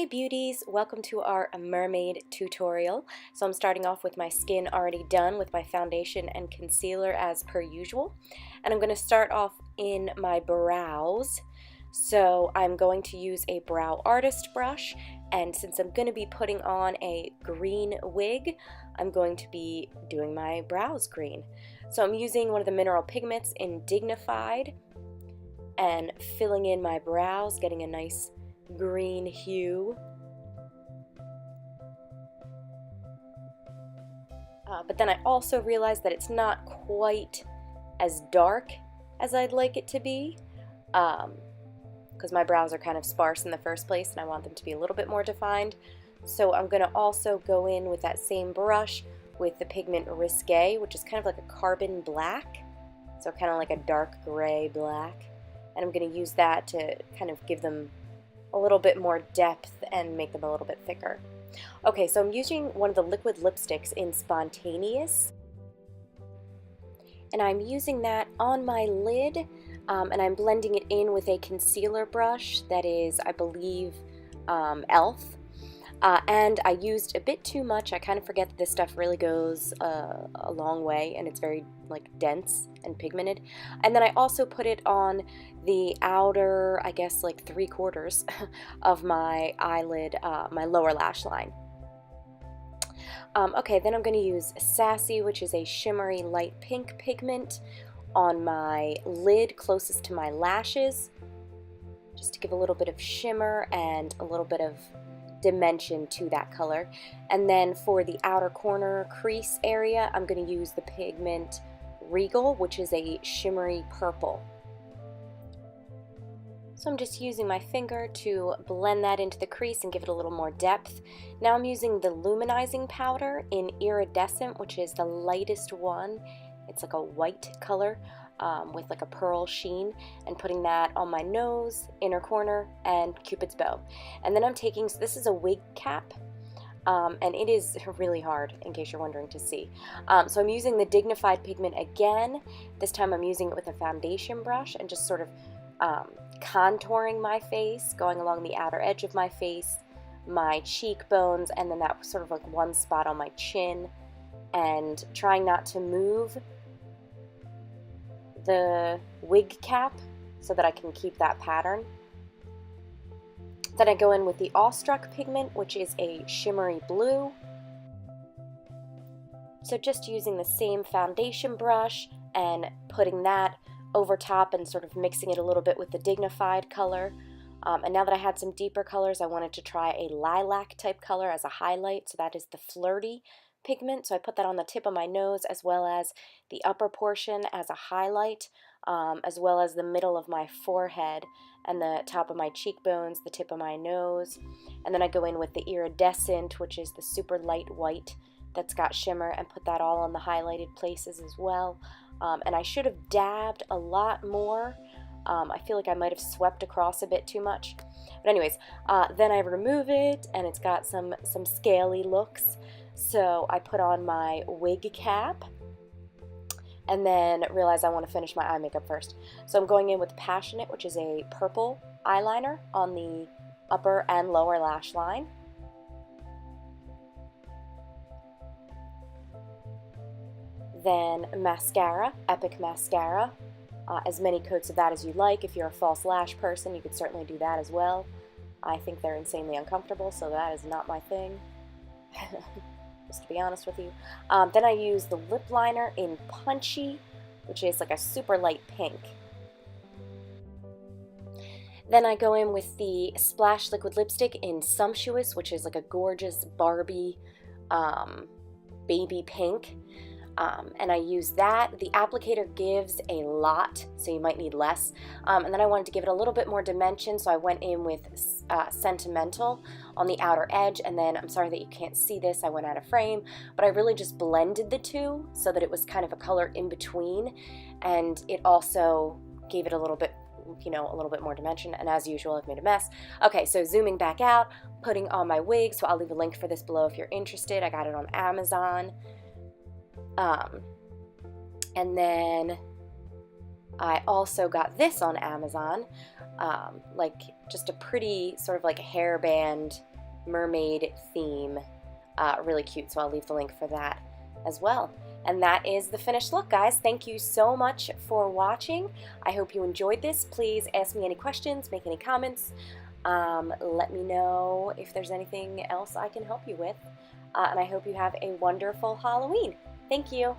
beauties, welcome to our mermaid tutorial. So I'm starting off with my skin already done with my foundation and concealer as per usual. And I'm going to start off in my brows. So I'm going to use a brow artist brush, and since I'm going to be putting on a green wig, I'm going to be doing my brows green. So I'm using one of the mineral pigments in Dignified and filling in my brows, getting a nice green hue. But then I also realized that it's not quite as dark as I'd like it to be, because my brows are kind of sparse in the first place and I want them to be a little bit more defined. So I'm going to also go in with that same brush with the pigment Risque, which is kind of like a carbon black, so kind of like a dark gray black. And I'm going to use that to kind of give them a little bit more depth and make them a little bit thicker. Okay, so I'm using one of the liquid lipsticks in Spontaneous, and I'm using that on my lid, and I'm blending it in with a concealer brush that is, I believe, e.l.f. And I used a bit too much. I kind of forget that this stuff really goes a long way, and it's very dense and pigmented. And then I also put it on the outer, I guess, 3/4 of my eyelid, my lower lash line. Okay, then I'm going to use Sassy, which is a shimmery light pink pigment, on my lid closest to my lashes, just to give a little bit of shimmer and a little bit of dimension to that color. And then for the outer corner crease area, I'm going to use the pigment Regal, which is a shimmery purple. So I'm just using my finger to blend that into the crease and give it a little more depth. Now I'm using the Luminizing powder in Iridescent, which is the lightest one. It's like a white color with like a pearl sheen, and putting that on my nose, inner corner, and Cupid's bow. And then I'm taking, so this is a Wig Cap, and it is really hard, in case you're wondering, to see. So I'm using the Dignified pigment again. This time I'm using it with a foundation brush and just sort of contouring my face, going along the outer edge of my face, my cheekbones, and then that sort of like one spot on my chin, and trying not to move the wig cap so that I can keep that pattern. Then I go in with the Awestruck pigment, which is a shimmery blue. So just using the same foundation brush and putting that over top and sort of mixing it a little bit with the Dignified color. And now that I had some deeper colors, I wanted to try a lilac type color as a highlight, so that is the Flirty pigment. So I put that on the tip of my nose as well as the upper portion as a highlight, as well as the middle of my forehead and the top of my cheekbones, the tip of my nose. And then I go in with the Iridescent, which is the super light white that's got shimmer, and put that all on the highlighted places as well. And I should have dabbed a lot more. I feel like I might have swept across a bit too much. But anyways, then I remove it, and it's got some scaly looks. So I put on my wig cap, and then realize I want to finish my eye makeup first. So I'm going in with Passionate, which is a purple eyeliner on the upper and lower lash line. Then mascara, Epic Mascara. As many coats of that as you like. If you're a false lash person, you could certainly do that as well. I think they're insanely uncomfortable, so that is not my thing. Just to be honest with you. Then I use the Lipliner in Punchy, which is like a super light pink. Then I go in with the Splash Liquid Lipstick in Sumptuous, which is like a gorgeous Barbie baby pink. And I use that. The applicator gives a lot, so you might need less. And then I wanted to give it a little bit more dimension, so I went in with Sentimental on the outer edge. And then, I'm sorry that you can't see this, I went out of frame, but I really just blended the two so that it was kind of a color in between. And it also gave it a little bit, a little bit more dimension. And as usual, I've made a mess. Okay, so zooming back out, putting on my wig. So I'll leave a link for this below if you're interested. I got it on Amazon. And then I also got this on Amazon, just a pretty sort of like hairband mermaid theme. Really cute, so I'll leave the link for that as well. And that is the finished look, guys. Thank you so much for watching. I hope you enjoyed this. Please ask me any questions, make any comments. Let me know if there's anything else I can help you with. And I hope you have a wonderful Halloween. Thank you.